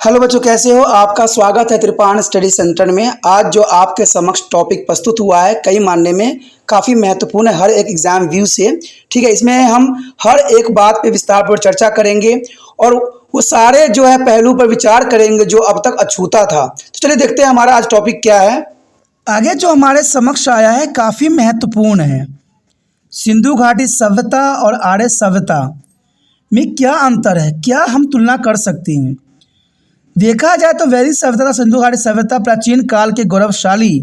Hello बच्चों, कैसे हो? आपका स्वागत है त्रिपाण स्टडी सेंटर में। आज जो आपके समक्ष टॉपिक प्रस्तुत हुआ है कई मानने में काफ़ी महत्वपूर्ण है हर एक एग्जाम व्यू से। ठीक है, इसमें हम हर एक बात पे विस्तार पर चर्चा करेंगे और वो सारे जो है पहलू पर विचार करेंगे जो अब तक अछूता था। तो चलिए देखते हैं हमारा आज टॉपिक क्या है। आगे जो हमारे समक्ष आया है काफ़ी महत्वपूर्ण है। सिंधु घाटी सभ्यता और आर्य सभ्यता में क्या अंतर है, क्या हम तुलना कर सकते हैं? देखा जाए तो वैदिक सभ्यता तथा सिंधु घाटी सभ्यता प्राचीन काल के गौरवशाली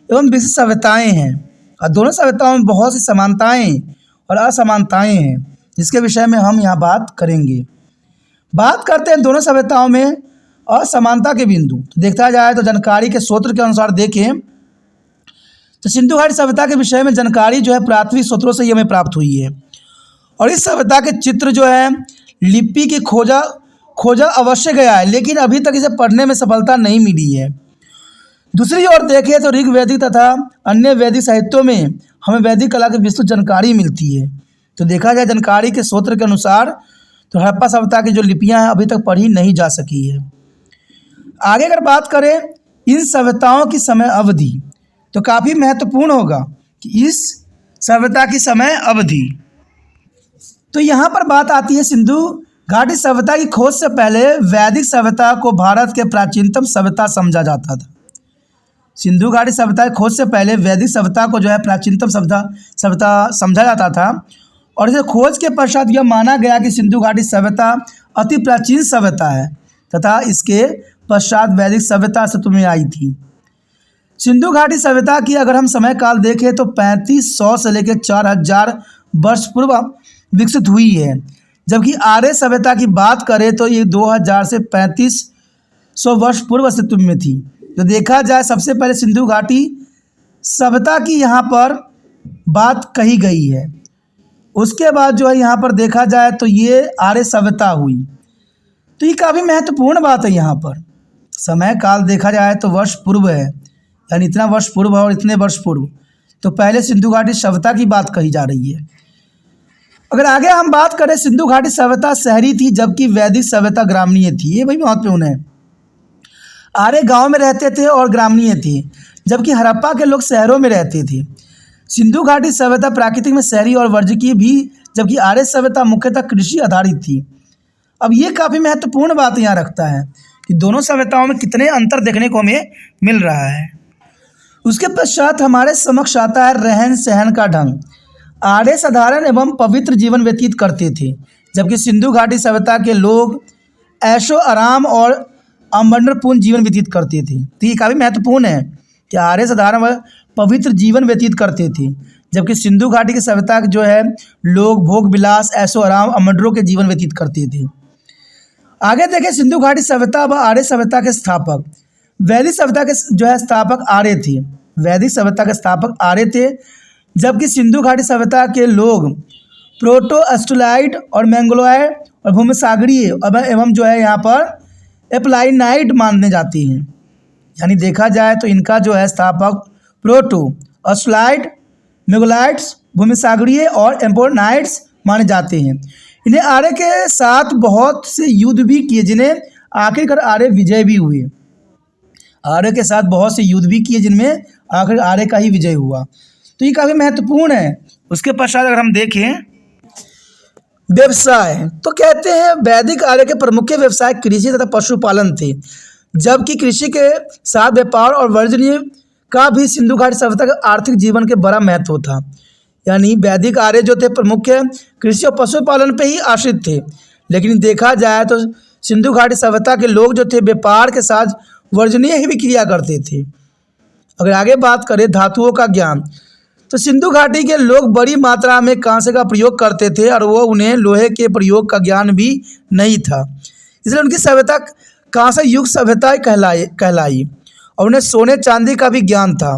एवं विशिष्ट सभ्यताएं हैं और दोनों सभ्यताओं में बहुत सी समानताएं और असमानताएं हैं, जिसके विषय में हम यहाँ बात करेंगे। बात करते हैं दोनों सभ्यताओं में असमानता के बिंदु। तो देखा जाए तो जानकारी के स्रोत के अनुसार देखें तो सिंधु घाटी सभ्यता के विषय में जानकारी जो है प्राथमिक स्रोतों से ही हमें प्राप्त हुई है और इस सभ्यता के चित्र जो है लिपि की खोजा अवश्य गया है, लेकिन अभी तक इसे पढ़ने में सफलता नहीं मिली है। दूसरी ओर देखें तो ऋग वैदिक तथा अन्य वैदिक साहित्यों में हमें वैदिक कला की विस्तृत जानकारी मिलती है। तो देखा जाए जानकारी के स्रोत के अनुसार तो हड़प्पा सभ्यता की जो लिपियां हैं अभी तक पढ़ी नहीं जा सकी है। आगे अगर बात करें इन सभ्यताओं की समय अवधि तो काफ़ी महत्वपूर्ण होगा कि इस सभ्यता की समय अवधि। तो यहाँ पर बात आती है सिंधु घाटी सभ्यता की खोज से पहले वैदिक सभ्यता को भारत के प्राचीनतम सभ्यता समझा जाता था। सिंधु घाटी सभ्यता की खोज से पहले वैदिक सभ्यता को जो है प्राचीनतम सभ्यता समझा जाता था और इसे खोज के पश्चात यह माना गया कि सिंधु घाटी सभ्यता अति प्राचीन सभ्यता है तथा इसके पश्चात वैदिक सभ्यता अस्तित्व में आई थी। सिंधु घाटी सभ्यता की अगर हम समय काल देखें तो 3500 से लेकर 4000 वर्ष पूर्व विकसित हुई है, जबकि आर्य सभ्यता की बात करें तो ये 2000 से 3500 वर्ष पूर्व अस्तित्व में थी। तो देखा जाए सबसे पहले सिंधु घाटी सभ्यता की यहाँ पर बात कही गई है, उसके बाद जो है यहाँ पर देखा जाए तो ये आर्य सभ्यता हुई। तो ये काफ़ी महत्वपूर्ण बात है। यहाँ पर समय काल देखा जाए तो वर्ष पूर्व है, यानी इतना वर्ष पूर्व और इतने वर्ष पूर्व, तो पहले सिंधु घाटी सभ्यता की बात कही जा रही है। अगर आगे हम बात करें सिंधु घाटी सभ्यता शहरी थी जबकि वैदिक सभ्यता ग्रामीण थी। ये भी महत्वपूर्ण है। आर्य गांव में रहते थे और ग्रामीण थे, जबकि हड़प्पा के लोग शहरों में रहते थे। सिंधु घाटी सभ्यता प्राकृतिक में शहरी और वर्जिकीय भी, जबकि आर्य सभ्यता मुख्यतः कृषि आधारित थी। अब ये काफ़ी महत्वपूर्ण बात यहाँ रखता है कि दोनों सभ्यताओं में कितने अंतर देखने को हमें मिल रहा है। उसके पश्चात हमारे समक्ष आता है रहन सहन का ढंग। आर्य साधारण एवं पवित्र जीवन व्यतीत करते थे, जबकि सिंधु घाटी सभ्यता के लोग ऐशो आराम और आडंबरपूर्ण जीवन व्यतीत करते थे। तो ये काफ़ी महत्वपूर्ण है कि आर्य साधारण व पवित्र जीवन व्यतीत करते थे, जबकि सिंधु घाटी की सभ्यता जो है लोग भोग विलास ऐशो आराम आडंबरों के जीवन व्यतीत करते थे। आगे देखें सिंधु घाटी सभ्यता व आर्य सभ्यता के स्थापक। वैदिक सभ्यता के जो है स्थापक आर्य थे। वैदिक सभ्यता के स्थापक आर्य थे, जबकि सिंधु घाटी सभ्यता के लोग प्रोटो अस्ट्रोलाइट और मैंगलोइड और भूमसागरीय एवं जो है यहाँ पर एप्लाइनाइट मानने जाते हैं। यानी देखा जाए तो इनका जो है स्थापक प्रोटो अस्ट्रोलाइट, मैंगलोइड्स, भूमसागरीय और एम्पोनाइट्स माने जाते हैं। इन्हें आर्य के साथ बहुत से युद्ध भी किए, जिन्हें आखिरकार आर्य विजय भी हुए। आर्य के साथ बहुत से युद्ध भी किए जिनमें आखिर आर्य का ही विजय हुआ। तो ये काफ़ी महत्वपूर्ण है। उसके पश्चात अगर हम देखें व्यवसाय तो कहते हैं वैदिक आर्य के प्रमुख व्यवसाय कृषि तथा पशुपालन थे, जबकि कृषि के साथ व्यापार और वाणिज्य का भी सिंधु घाटी सभ्यता के आर्थिक जीवन के बड़ा महत्व था। यानी वैदिक आर्य जो थे प्रमुख कृषि और पशुपालन पे ही आश्रित थे, लेकिन देखा जाए तो सिंधु घाटी सभ्यता के लोग जो थे व्यापार के साथ वर्जनीय भी किया करते थे। अगर आगे बात करें धातुओं का ज्ञान तो सिंधु घाटी के लोग बड़ी मात्रा में कांसे का प्रयोग करते थे और वो उन्हें लोहे के प्रयोग का ज्ञान भी नहीं था, इसलिए उनकी सभ्यता कांस्य युग सभ्यता कहलाई और उन्हें सोने चांदी का भी ज्ञान था।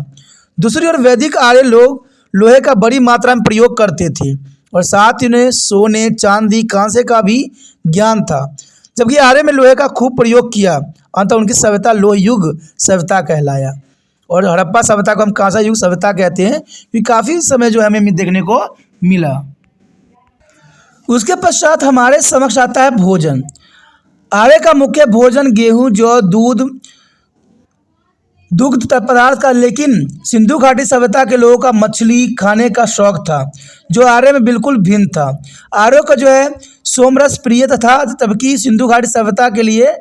दूसरी ओर वैदिक आर्य लोग लोहे का बड़ी मात्रा में प्रयोग करते थे और साथ ही उन्हें सोने चांदी कांसे का भी ज्ञान था, जबकि आर्य में लोहे का खूब प्रयोग किया। अंततः उनकी सभ्यता लोह युग सभ्यता कहलाया और हड़प्पा सभ्यता को हम कांसा युग सभ्यता कहते हैं, क्योंकि काफ़ी समय जो हमें देखने को मिला। उसके पश्चात हमारे समक्ष आता है भोजन। आर्य का मुख्य भोजन गेहूं, जौ, दूध, दुग्ध पदार्थ का, लेकिन सिंधु घाटी सभ्यता के लोगों का मछली खाने का शौक था, जो आर्य में बिल्कुल भिन्न था। आर्यों का जो है सोमरस प्रिय था, जबकि सिंधु घाटी सभ्यता के लिए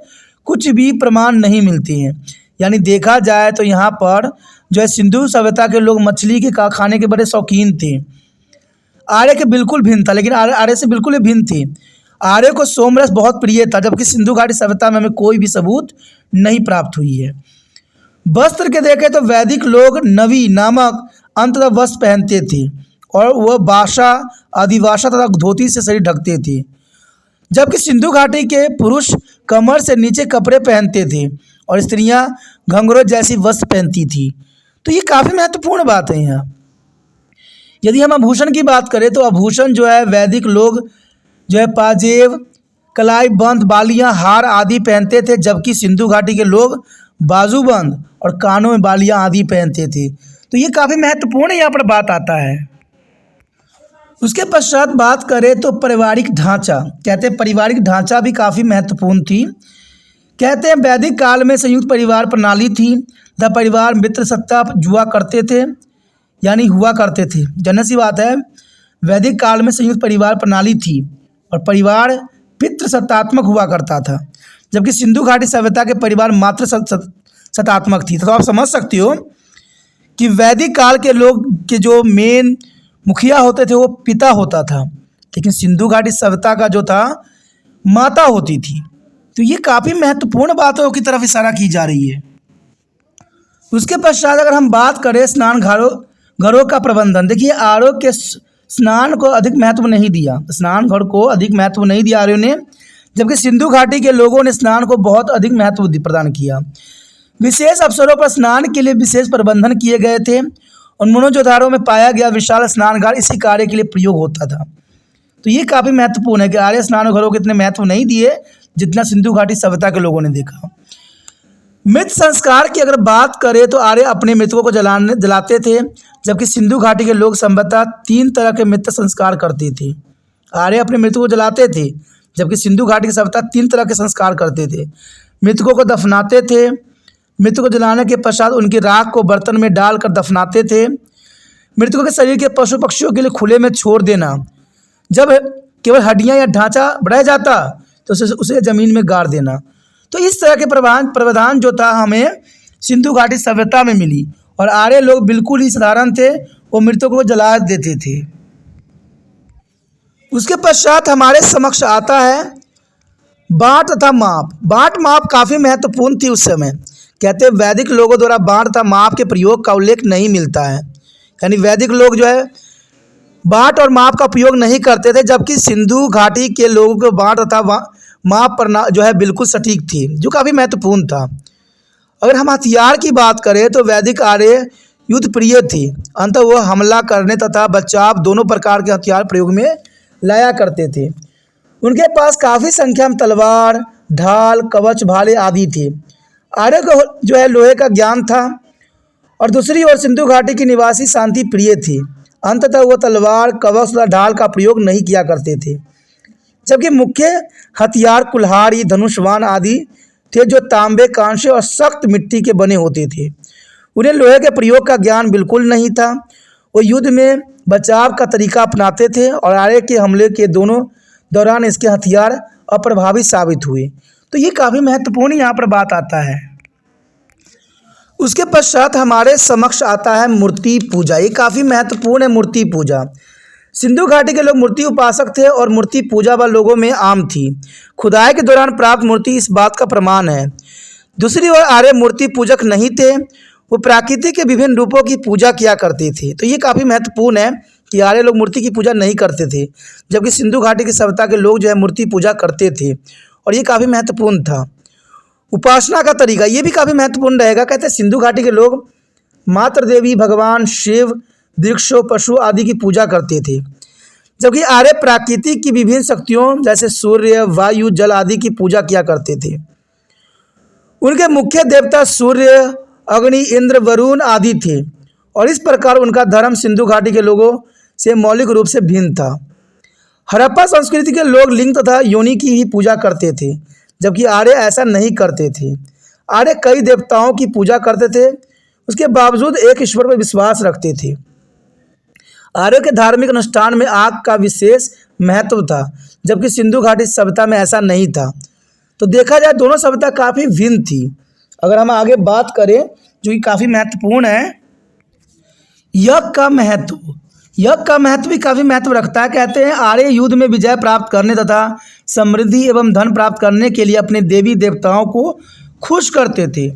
कुछ भी प्रमाण नहीं मिलती हैं। यानी देखा जाए तो यहाँ पर जो है सिंधु सभ्यता के लोग मछली के खाने के बड़े शौकीन थे। आर्य के बिल्कुल भिन्न था, लेकिन आर्य से बिल्कुल ही भिन्न थी। आर्य को सोमरस बहुत प्रिय था, जबकि सिंधु घाटी सभ्यता में हमें कोई भी सबूत नहीं प्राप्त हुई है। वस्त्र के देखें तो वैदिक लोग नवी नामक अंततः वस्त्र पहनते थे और वह बाशा, आदिवासा तथा धोती से शरीर ढकते थे, जबकि सिंधु घाटी के पुरुष कमर से नीचे कपड़े पहनते थे और स्त्रियां घंघरों जैसी वस्त्र पहनती थी। तो ये काफ़ी महत्वपूर्ण बात है यहाँ। यदि हम आभूषण की बात करें तो आभूषण जो है वैदिक लोग जो है पाजेब, कलाई बंद, बालियाँ, हार आदि पहनते थे, जबकि सिंधु घाटी के लोग बाजूबंद और कानों में बालियाँ आदि पहनते थे। तो ये काफ़ी महत्वपूर्ण यहाँ पर बात आता है। उसके पश्चात बात करें तो पारिवारिक ढांचा, कहते हैं पारिवारिक ढांचा भी काफ़ी महत्वपूर्ण थी। कहते हैं वैदिक काल में संयुक्त परिवार प्रणाली थी, तथा परिवार मित्र सत्ता जुआ करते थे, यानी हुआ करते थे। जनरल सी बात है, वैदिक काल में संयुक्त परिवार प्रणाली थी और परिवार पितृसत्तात्मक हुआ करता था, जबकि सिंधु घाटी सभ्यता के परिवार मात्र सत्तात्मक थी। तो आप समझ सकते हो कि वैदिक काल के लोग के जो मेन मुखिया होते थे वो पिता होता था, लेकिन सिंधु घाटी सभ्यता का जो था माता होती थी। तो ये काफ़ी महत्वपूर्ण बातों की तरफ इशारा की जा रही है। उसके पश्चात अगर हम बात करें स्नान घरों का प्रबंधन, देखिए आर्यों के स्नान को अधिक महत्व नहीं दिया, स्नान घर को अधिक महत्व नहीं दिया आर्यों ने, जबकि सिंधु घाटी के लोगों ने स्नान को बहुत अधिक महत्व प्रदान किया। विशेष अवसरों पर स्नान के लिए विशेष प्रबंधन किए गए थे। उन मनोजोधारों में पाया गया विशाल स्नानघर इसी कार्य के लिए प्रयोग होता था। तो ये काफ़ी महत्वपूर्ण है कि आर्य स्नान घरों को इतने महत्व नहीं दिए जितना सिंधु घाटी सभ्यता के लोगों ने देखा। मृत संस्कार की अगर बात करें तो आर्य अपने मृतकों को जलाते थे, जबकि सिंधु घाटी के लोग संभवतः 3 तरह के मृत संस्कार करते थे। आर्य अपने मृतकों को जलाते थे, जबकि सिंधु घाटी की सभ्यता 3 तरह के संस्कार करते थे। मृतकों को दफनाते थे, मृतकों को जलाने के पश्चात उनकी राख को बर्तन में डालकर दफनाते थे। मृतकों के शरीर के पशु पक्षियों के लिए खुले में छोड़ देना, जब केवल हड्डियां या ढांचा रह जाता तो उसे ज़मीन में गाड़ देना। तो इस तरह के प्रावधान जो था हमें सिंधु घाटी सभ्यता में मिली, और आर्य लोग बिल्कुल ही साधारण थे, वो मृतकों को जला देते थे। उसके पश्चात हमारे समक्ष आता है बाँट तथा माप। बाँट माप काफ़ी महत्वपूर्ण थी उस समय। कहते हैं वैदिक लोगों द्वारा बाँट तथा माप के प्रयोग का उल्लेख नहीं मिलता है, यानी वैदिक लोग जो है बाँट और माप का प्रयोग नहीं करते थे, जबकि सिंधु घाटी के लोगों को बाँट तथा माप पर जो है बिल्कुल सटीक थी, जो काफ़ी महत्वपूर्ण था। अगर हम हथियार की बात करें तो वैदिक आर्य युद्ध प्रिय थी, अंततः वह हमला करने तथा बचाव दोनों प्रकार के हथियार प्रयोग में लाया करते थे। उनके पास काफ़ी संख्या में तलवार, ढाल, कवच, भाले आदि थे। आर्य को जो है लोहे का ज्ञान था, और दूसरी ओर सिंधु घाटी की निवासी शांति प्रिय थी। अंततः वह तलवार, कवच तथा ढाल का प्रयोग नहीं किया करते थे, जबकि मुख्य हथियार कुल्हाड़ी, धनुष्वान आदि थे, जो तांबे, कांसे और सख्त मिट्टी के बने होते थे। उन्हें लोहे के प्रयोग का ज्ञान बिल्कुल नहीं था। वो युद्ध में बचाव का तरीका अपनाते थे, और आर्य के हमले के दोनों दौरान इसके हथियार अप्रभावी साबित हुए। तो ये काफ़ी महत्वपूर्ण यहाँ पर बात आता है। उसके पश्चात हमारे समक्ष आता है मूर्ति पूजा। ये काफ़ी महत्वपूर्ण है मूर्ति पूजा। सिंधु घाटी के लोग मूर्ति उपासक थे और मूर्ति पूजा वाले लोगों में आम थी। खुदाई के दौरान प्राप्त मूर्ति इस बात का प्रमाण है। दूसरी ओर आर्य मूर्ति पूजक नहीं थे, वो प्रकृति के विभिन्न रूपों की पूजा किया करते थे। तो ये काफ़ी महत्वपूर्ण है कि आर्य लोग मूर्ति की पूजा नहीं करते थे, जबकि सिंधु घाटी की सभ्यता के लोग जो है मूर्ति पूजा करते थे, और ये काफ़ी महत्वपूर्ण था। उपासना का तरीका ये भी काफ़ी महत्वपूर्ण रहेगा। कहते हैं सिंधु घाटी के लोग मातृ देवी, भगवान शिव, वृक्षों, पशु आदि की पूजा करते थे, जबकि आर्य प्रकृति की विभिन्न शक्तियों जैसे सूर्य, वायु, जल आदि की पूजा किया करते थे। उनके मुख्य देवता सूर्य, अग्नि, इंद्र, वरुण आदि थे, और इस प्रकार उनका धर्म सिंधु घाटी के लोगों से मौलिक रूप से भिन्न था। हड़प्पा संस्कृति के लोग लिंग तथा योनि की ही पूजा करते थे, जबकि आर्य ऐसा नहीं करते थे। आर्य कई देवताओं की पूजा करते थे, उसके बावजूद एक ईश्वर पर विश्वास रखते थे। आर्यों के धार्मिक अनुष्ठान में आग का विशेष महत्व था, जबकि सिंधु घाटी सभ्यता में ऐसा नहीं था। तो देखा जाए दोनों सभ्यता काफ़ी भिन्न थी। अगर हम आगे बात करें जो कि काफ़ी महत्वपूर्ण है, यज्ञ का महत्व भी काफ़ी महत्व रखता है। कहते हैं आर्य युद्ध में विजय प्राप्त करने तथा समृद्धि एवं धन प्राप्त करने के लिए अपने देवी देवताओं को खुश करते थे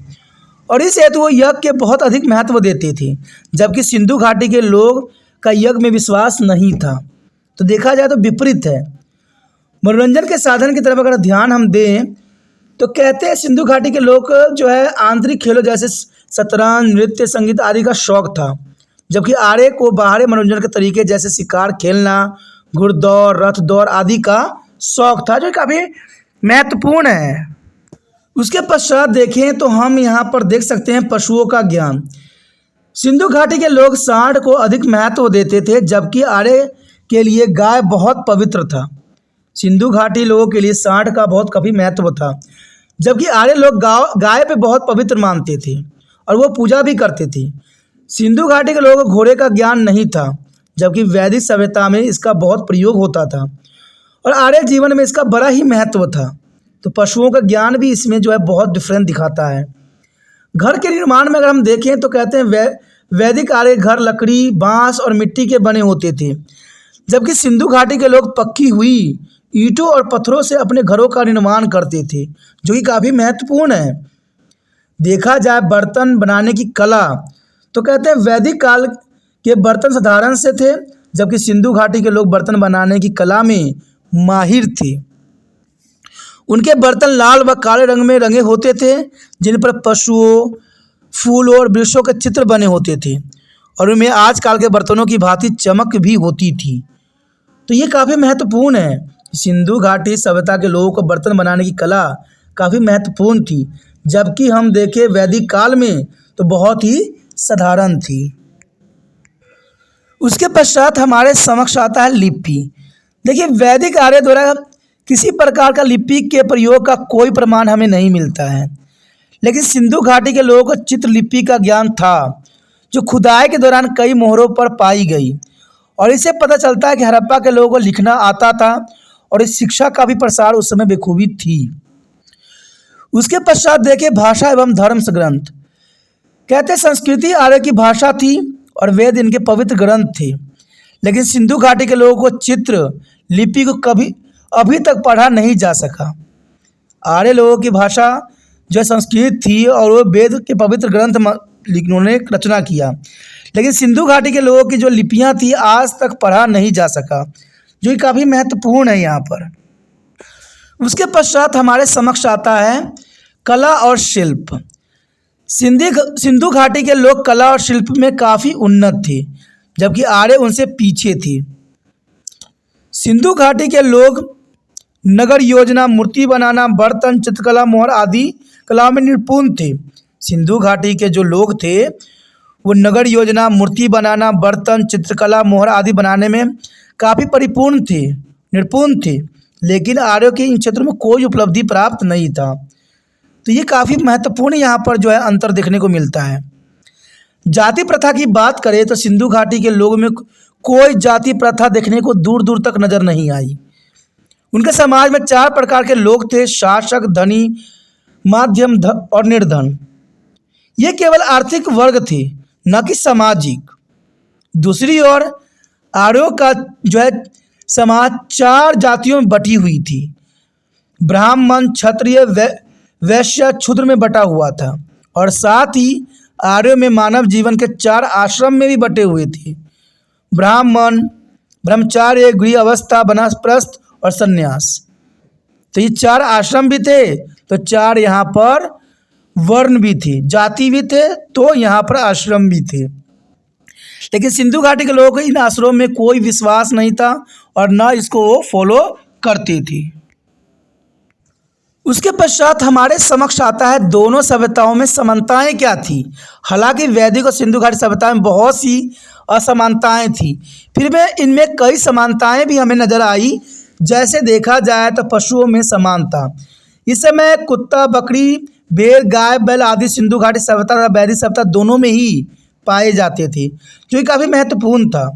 और इस हेतु वो यज्ञ के बहुत अधिक महत्व देते थे, जबकि सिंधु घाटी के लोग का यज्ञ में विश्वास नहीं था। तो देखा जाए तो विपरीत है। मनोरंजन के साधन की तरफ अगर ध्यान हम दें तो कहते हैं सिंधु घाटी के लोग जो है आंतरिक खेलों जैसे शतरंज, नृत्य, संगीत आदि का शौक था, जबकि आर्य को बाहरी मनोरंजन के तरीके जैसे शिकार खेलना, घुड़दौड़, रथ दौड़ आदि का शौक था, जो काफ़ी महत्वपूर्ण है। उसके पश्चात देखें तो हम यहाँ पर देख सकते हैं पशुओं का ज्ञान। सिंधु घाटी के लोग सांड को अधिक महत्व देते थे, जबकि आर्य के लिए गाय बहुत पवित्र था। सिंधु घाटी लोगों के लिए सांड का बहुत काफ़ी महत्व था, जबकि आर्य लोग गाय पे बहुत पवित्र मानते थे और वो पूजा भी करते थे। सिंधु घाटी के लोगों को घोड़े का ज्ञान नहीं था, जबकि वैदिक सभ्यता में इसका बहुत प्रयोग होता था और आर्य जीवन में इसका बड़ा ही महत्व था। तो पशुओं का ज्ञान भी इसमें जो है बहुत डिफरेंट दिखाता है। घर के निर्माण में अगर हम देखें तो कहते हैं वैदिक आर्य घर लकड़ी, बांस और मिट्टी के बने होते थे, जबकि सिंधु घाटी के लोग पक्की हुई ईंटों और पत्थरों से अपने घरों का निर्माण करते थे, जो कि काफ़ी महत्वपूर्ण है। देखा जाए बर्तन बनाने की कला तो कहते हैं वैदिक काल के बर्तन साधारण से थे, जबकि सिंधु घाटी के लोग बर्तन बनाने की कला में माहिर थे। उनके बर्तन लाल व काले रंग में रंगे होते थे, जिन पर पशुओं, फूलों और वृक्षों के चित्र बने होते थे और उनमें आजकल के बर्तनों की भांति चमक भी होती थी। तो ये काफ़ी महत्वपूर्ण है। सिंधु घाटी सभ्यता के लोगों को बर्तन बनाने की कला काफ़ी महत्वपूर्ण थी, जबकि हम देखें वैदिक काल में तो बहुत ही साधारण थी। उसके पश्चात हमारे समक्ष आता है लिपि। देखिए वैदिक आर्य द्वारा किसी प्रकार का लिपि के प्रयोग का कोई प्रमाण हमें नहीं मिलता है, लेकिन सिंधु घाटी के लोगों को चित्रलिपि का ज्ञान था, जो खुदाई के दौरान कई मोहरों पर पाई गई और इससे पता चलता है कि हड़प्पा के लोगों को लिखना आता था और इस शिक्षा का भी प्रसार उस समय बखूबी थी। उसके पश्चात देखें भाषा एवं धर्म ग्रंथ। कहते संस्कृति आर्य की भाषा थी और वेद इनके पवित्र ग्रंथ थे, लेकिन सिंधु घाटी के लोगों को चित्र लिपि को कभी अभी तक पढ़ा नहीं जा सका। आर्य लोगों की भाषा जो संस्कृत थी और वो वेद के पवित्र ग्रंथ उन्होंने रचना किया, लेकिन सिंधु घाटी के लोगों की जो लिपियां थी आज तक पढ़ा नहीं जा सका, जो कि काफ़ी महत्वपूर्ण है यहाँ पर। उसके पश्चात हमारे समक्ष आता है कला और शिल्प। सिंधु घाटी के लोग कला और शिल्प में काफ़ी उन्नत थे, जबकि आर्य उनसे पीछे थे। सिंधु घाटी के लोग नगर योजना, मूर्ति बनाना, बर्तन, चित्रकला, मोहर आदि कला में निपुण थे। सिंधु घाटी के जो लोग थे वो नगर योजना, मूर्ति बनाना, बर्तन, चित्रकला, मोहर आदि बनाने में काफ़ी परिपूर्ण थे, निपुण थे, लेकिन आर्यों के इन क्षेत्रों में कोई उपलब्धि प्राप्त नहीं था। तो ये काफ़ी महत्वपूर्ण यहाँ पर जो है अंतर देखने को मिलता है। जाति प्रथा की बात करें तो सिंधु घाटी के लोगों में कोई जाति प्रथा देखने को दूर दूर तक नजर नहीं आई। उनके समाज में 4 प्रकार के लोग थे: शासक, धनी, माध्यम और निर्धन। ये केवल आर्थिक वर्ग थे, न कि सामाजिक। दूसरी ओर आर्यों का जो है समाज 4 जातियों में बटी हुई थी। ब्राह्मण, क्षत्रिय, वैश्य, शूद्र में बटा हुआ था और साथ ही आर्यों में मानव जीवन के 4 आश्रम में भी बटे हुए थे: ब्राह्मण, ब्रह्मचार्य, गृह अवस्था, वानप्रस्थ और संन्यास। तो ये 4 आश्रम भी थे, तो 4 यहाँ पर वर्ण भी थे, जाति भी थे, तो यहाँ पर आश्रम भी थे। लेकिन सिंधु घाटी के लोगों को इन आश्रमों में कोई विश्वास नहीं था और न इसको वो फॉलो करते थे। उसके पश्चात हमारे समक्ष आता है दोनों सभ्यताओं में समानताएं क्या थी। हालांकि वैदिक और सिंधु घाटी सभ्यता में बहुत सी असमानताएं थी, फिर भी इनमें कई समानताएं भी हमें नजर आई। जैसे देखा जाए तो पशुओं में समानता, इस समय कुत्ता, बकरी, भेड़, गाय, बैल आदि सिंधु घाटी सभ्यता तथा वैदिक सभ्यता दोनों में ही पाए जाते थे, जो कि काफ़ी महत्वपूर्ण था।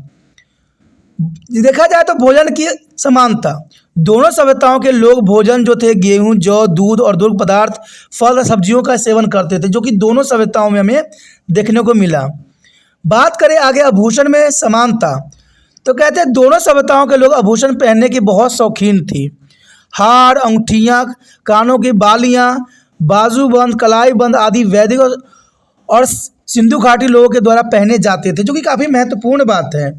देखा जाए तो भोजन की समानता, दोनों सभ्यताओं के लोग भोजन जो थे गेहूं, जौ, दूध और दुग्ध पदार्थ, फल और सब्जियों का सेवन करते थे, जो कि दोनों सभ्यताओं में हमें देखने को मिला। बात करें आगे आभूषण में समानता, तो कहते हैं दोनों सभ्यताओं के लोग आभूषण पहनने की बहुत शौकीन थे। हार, अंगूठियाँ, कानों की बालियाँ, बाजूबंद, कलाईबंद आदि वैदिक और सिंधु घाटी लोगों के द्वारा पहने जाते थे, जो कि काफ़ी महत्वपूर्ण बात है।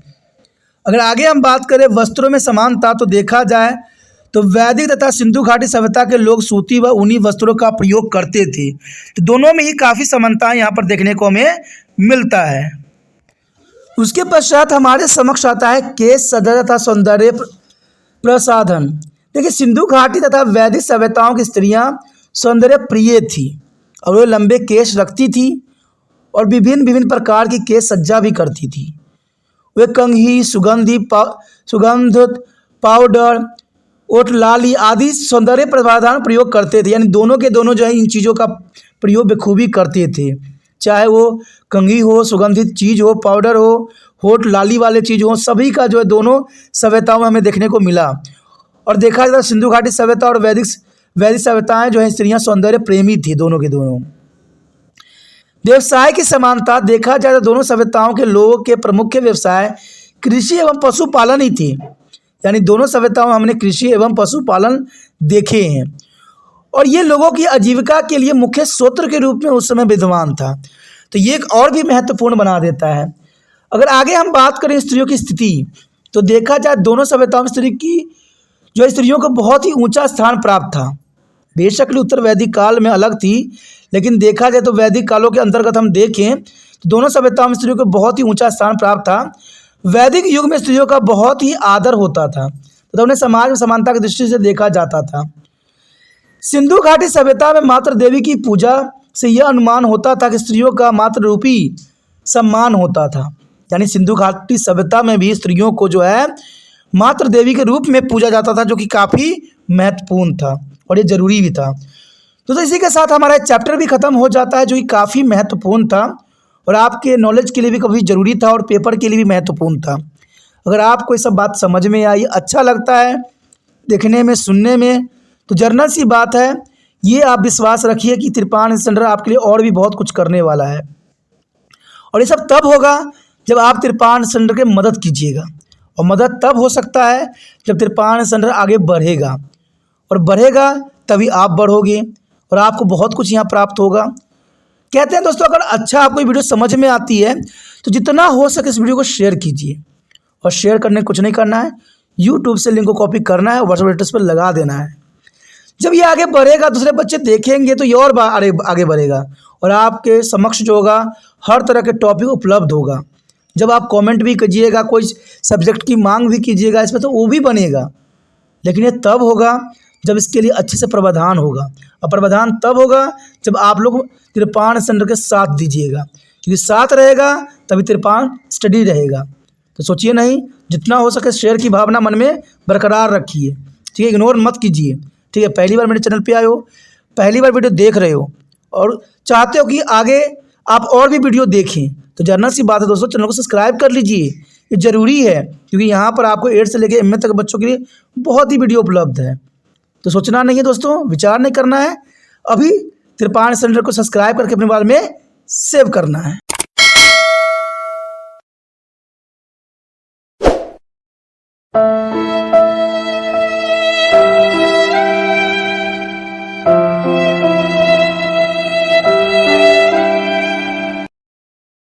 अगर आगे हम बात करें वस्त्रों में समानता, तो देखा जाए तो वैदिक तथा सिंधु घाटी सभ्यता के लोग सूती व ऊनी वस्त्रों का प्रयोग करते थे, तो दोनों में ही काफ़ी समानता यहाँ पर देखने को हमें मिलता है। उसके पश्चात हमारे समक्ष आता है केश सज्जा तथा सौंदर्य प्रसाधन। देखिए, सिंधु घाटी तथा वैदिक सभ्यताओं की स्त्रियां सौंदर्य प्रिय थी और वे लंबे केश रखती थी और विभिन्न विभिन्न प्रकार की केश सज्जा भी करती थी। वे कंघी, सुगंध पाउडर, ओठ लाली आदि सौंदर्य प्रसाधन प्रयोग करते थे, यानी दोनों के दोनों जो है इन चीज़ों का प्रयोग बखूबी करते थे, चाहे वो कंघी हो, सुगंधित चीज़ हो, पाउडर हो, होठ लाली वाले चीज़ हो, सभी का जो है दोनों सभ्यताओं में हमें देखने को मिला। और देखा जाए सिंधु घाटी सभ्यता और वैदिक सभ्यताएं जो है स्त्रियां सौंदर्य प्रेमी थी, दोनों के दोनों। व्यवसाय की समानता, देखा जाए तो दोनों सभ्यताओं के लोगों के प्रमुख व्यवसाय कृषि एवं पशुपालन ही थी, यानी दोनों सभ्यताओं में हमने कृषि एवं पशुपालन देखे हैं और ये लोगों की आजीविका के लिए मुख्य स्रोत के रूप में उस समय विद्यमान था, तो ये एक और भी महत्वपूर्ण बना देता है। अगर आगे हम बात करें स्त्रियों की स्थिति, तो देखा जाए दोनों सभ्यताओं में स्त्रियों को बहुत ही ऊंचा स्थान प्राप्त था। बेशक उत्तर वैदिक काल में अलग थी, लेकिन देखा जाए तो वैदिक कालों के अंतर्गत हम देखें तो दोनों सभ्यताओं में स्त्रियों को बहुत ही ऊंचा स्थान प्राप्त था। वैदिक युग में स्त्रियों का बहुत ही आदर होता था तथा उन्हें समाज में समानता की दृष्टि से देखा जाता था। सिंधु घाटी सभ्यता में मातृ देवी की पूजा से यह अनुमान होता था कि स्त्रियों का मातृ रूपी सम्मान होता था, यानी सिंधु घाटी सभ्यता में भी स्त्रियों को जो है मातृ देवी के रूप में पूजा जाता था, जो कि काफ़ी महत्वपूर्ण था और ये जरूरी भी था। तो इसी के साथ हमारा चैप्टर भी खत्म हो जाता है, जो कि काफ़ी महत्वपूर्ण था और आपके नॉलेज के लिए भी काफ़ी ज़रूरी था और पेपर के लिए भी महत्वपूर्ण था। अगर आपको ये सब बात समझ में आई, अच्छा लगता है देखने में, सुनने में, तो जर्नल सी बात है, ये आप विश्वास रखिए कि त्रिपाण सेंटर आपके लिए और भी बहुत कुछ करने वाला है और ये सब तब होगा जब आप त्रिपाण सेंटर की मदद कीजिएगा, और मदद तब हो सकता है जब त्रिपाण सेंटर आगे बढ़ेगा, और बढ़ेगा तभी आप बढ़ोगे और आपको बहुत कुछ यहाँ प्राप्त होगा। कहते हैं दोस्तों, अगर अच्छा आपको वीडियो समझ में आती है तो जितना हो सके इस वीडियो को शेयर कीजिए, और शेयर करने कुछ नहीं करना है, यूट्यूब से लिंक को कॉपी करना है, व्हाट्सएप स्टेटस पर लगा देना है। जब ये आगे बढ़ेगा, दूसरे बच्चे देखेंगे तो ये और आगे बढ़ेगा और आपके समक्ष जो होगा हर तरह के टॉपिक उपलब्ध होगा। जब आप कमेंट भी कीजिएगा, कोई सब्जेक्ट की मांग भी कीजिएगा इसमें, तो वो भी बनेगा, लेकिन ये तब होगा जब इसके लिए अच्छे से प्रावधान होगा, और प्रावधान तब होगा जब आप लोग त्रिपाण सेंटर के साथ दीजिएगा, क्योंकि साथ रहेगा तभी त्रिपाण स्टडी रहेगा। तो सोचिए नहीं, जितना हो सके शेयर की भावना मन में बरकरार रखिए, ठीक है, इग्नोर मत कीजिए, ठीक है। पहली बार मेरे चैनल पे आए हो, पहली बार वीडियो देख रहे हो और चाहते हो कि आगे आप और भी वीडियो देखें, तो जर्नल सी बात है दोस्तों, चैनल को सब्सक्राइब कर लीजिए, ये ज़रूरी है, क्योंकि यहाँ पर आपको 8 से लेकर MA तक बच्चों के लिए बहुत ही वीडियो उपलब्ध है। तो सोचना नहीं है दोस्तों, विचार नहीं करना है, अभी त्रिपाण सेंटर को सब्सक्राइब करके अपने बारे में सेव करना है।